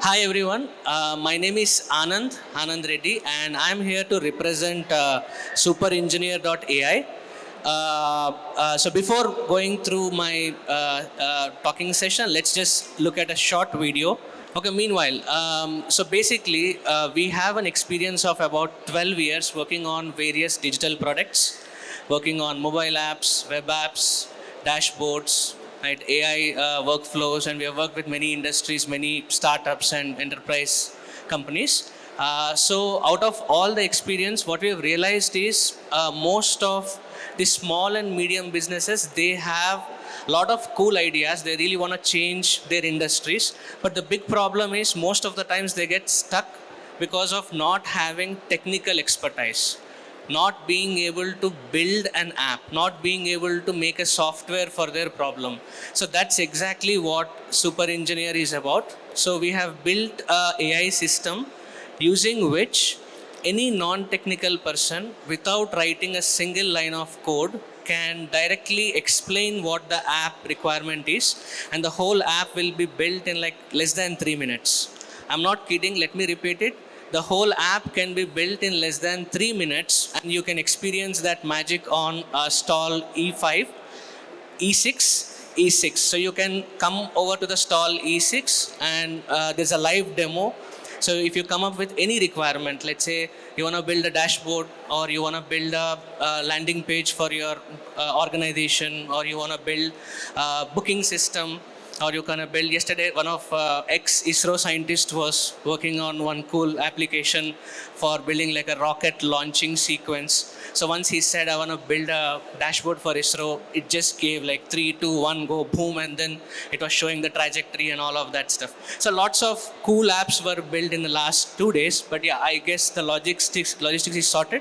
Hi everyone, my name is Anand Reddy, and I'm here to represent Superengineer.AI. So before going through my talking session, let's just look at a short video. Okay, meanwhile, so basically we have an experience of about 12 years working on various digital products, working on mobile apps, web apps, dashboards, right, AI workflows, and we have worked with many industries, many startups and enterprise companies. So out of all the experience, what we have realized is most of the small and medium businesses, they have a lot of cool ideas. They really want to change their industries. But the big problem is most of the times they get stuck because of not having technical expertise, not being able to build an app, not being able to make a software for their problem. So that's exactly what Super Engineer is about. So we have built a AI system using which any non-technical person, without writing a single line of code, can directly explain what the app requirement is, and the whole app will be built in like less than 3 minutes. I'm not kidding, let me repeat it. The whole app can be built in less than 3 minutes, and you can experience that magic on stall E5, E6, E6. So you can come over to the stall E6, and there's a live demo. So if you come up with any requirement, let's say you want to build a dashboard, or you want to build a landing page for your organization, or you want to build a booking system, or you can build. Yesterday, one of ex-ISRO scientist was working on one cool application for building like a rocket launching sequence. So once he said, I want to build a dashboard for ISRO, it just gave like 3, 2, 1, go, boom, and then it was showing the trajectory and all of that stuff. So lots of cool apps were built in the last 2 days, but yeah, I guess the logistics is sorted.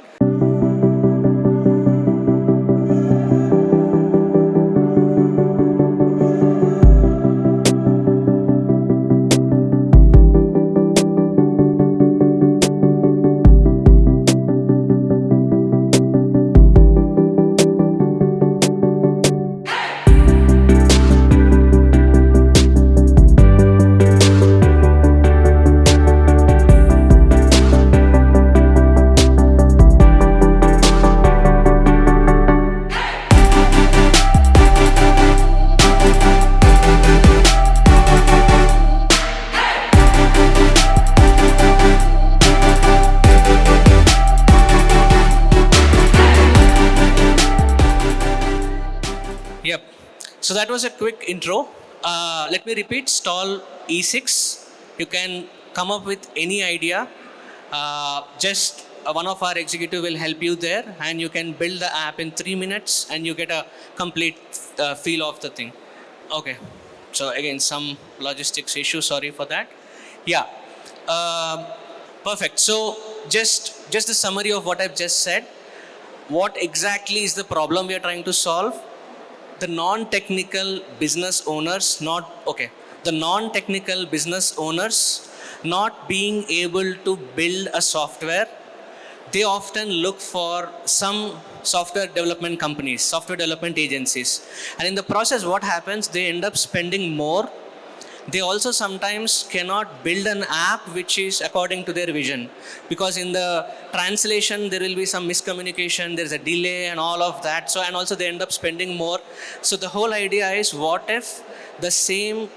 Yep. So that was a quick intro. Let me repeat, stall E6. You can come up with any idea. Just one of our executive will help you there, and you can build the app in 3 minutes, and you get a complete feel of the thing. Okay. So again, some logistics issue. Sorry for that. Yeah. Perfect. So just the summary of what I've just said. What exactly is the problem we are trying to solve? The non-technical business owners not being able to build a software, they often look for some software development companies, software development agencies. And in the process, what happens? They end up spending more. They also sometimes cannot build an app which is according to their vision, because in the translation there will be some miscommunication, there's a delay and all of that. So, and also they end up spending more. So the whole idea is, what if the same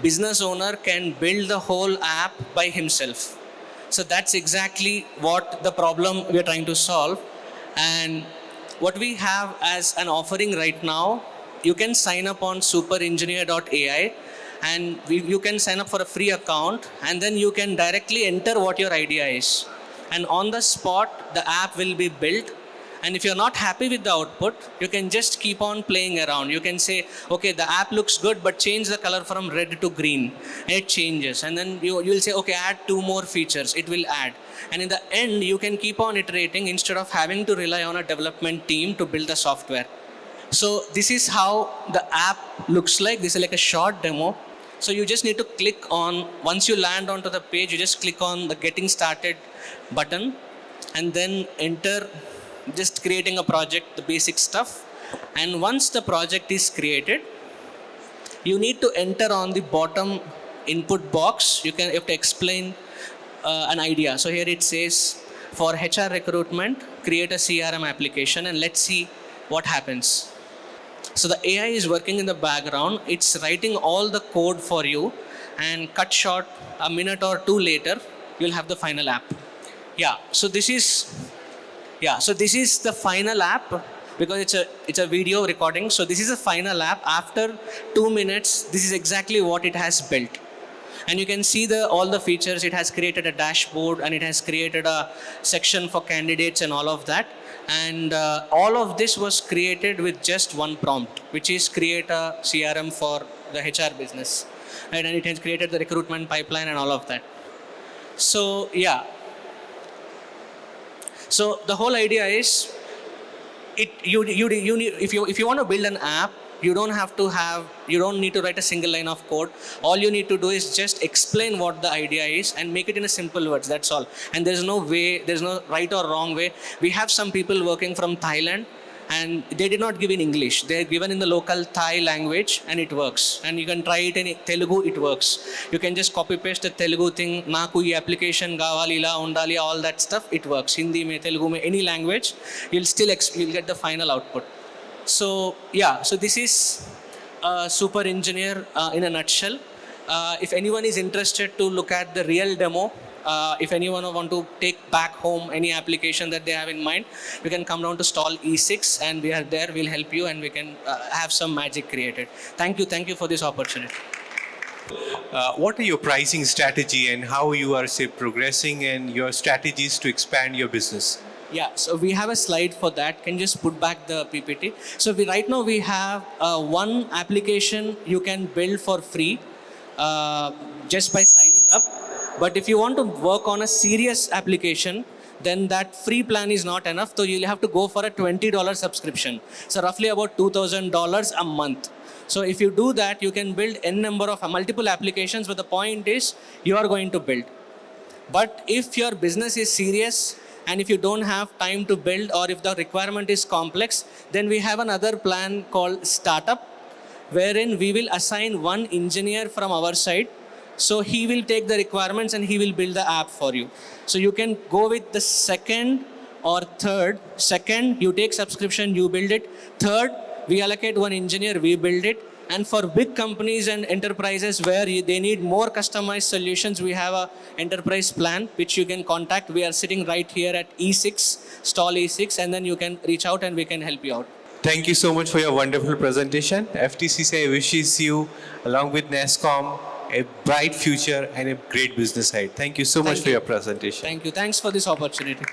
business owner can build the whole app by himself? So that's exactly what the problem we are trying to solve. And what we have as an offering right now, you can sign up on Superengineer.ai, and you can sign up for a free account, and then you can directly enter what your idea is. And on the spot, the app will be built. And if you're not happy with the output, you can just keep on playing around. You can say, okay, the app looks good, but change the color from red to green. And it changes. And then you'll say, okay, add 2 more features. It will add. And in the end, you can keep on iterating instead of having to rely on a development team to build the software. So this is how the app looks like. This is like a short demo. So you just need to click on, once you land onto the page, you just click on the getting started button, and then enter, just creating a project, the basic stuff. And once the project is created, you need to enter on the bottom input box, you have to explain an idea. So here it says, for HR recruitment, create a CRM application and let's see what happens. So the AI is working in the background. It's writing all the code for you, and cut short, a minute or two later, you'll have the final app. So this is the final app, because it's a video recording. So this is a final app. After 2 minutes, this is exactly what it has built. And you can see all the features. It has created a dashboard, and it has created a section for candidates and all of that. And all of this was created with just one prompt, which is create a CRM for the HR business. Right? And it has created the recruitment pipeline and all of that. So so the whole idea is, if you want to build an app, you don't need to write a single line of code. All you need to do is just explain what the idea is and make it in a simple words. That's all. And there's no right or wrong way. We have some people working from Thailand, and they did not give in English. They're given in the local Thai language, and it works. And you can try it in Telugu, it works. You can just copy paste the Telugu thing, Naku ee application gavali ila undali, all that stuff, it works. Hindi mein, Telugu mein, any language, you'll get the final output. So this is Super Engineer in a nutshell. If anyone is interested to look at the real demo, if anyone want to take back home any application that they have in mind, you can come down to stall E6, and we are there. We'll help you, and we can have some magic created. Thank you for this opportunity. What are your pricing strategy, and how you are progressing, and your strategies to expand your business? So we have a slide for that. Can you just put back the PPT? So right now we have one application you can build for free just by signing up. But if you want to work on a serious application, then that free plan is not enough. So you'll have to go for a $20 subscription. So roughly about $2,000 a month. So if you do that, you can build n number of multiple applications. But the point is, you are going to build. But if your business is serious, and if you don't have time to build, or if the requirement is complex, then we have another plan called Startup, wherein we will assign one engineer from our side. So he will take the requirements and he will build the app for you. So you can go with the second or third. Second, you take subscription, you build it. Third, we allocate one engineer, we build it. And for big companies and enterprises where they need more customized solutions, we have a enterprise plan which you can contact. We are sitting right here at E6, stall E6, and then you can reach out and we can help you out. Thank you so much for your wonderful presentation. FTCCI wishes you, along with NESCOM, a bright future and a great business ahead. Thank you so much for your presentation. Thank you. Thanks for this opportunity.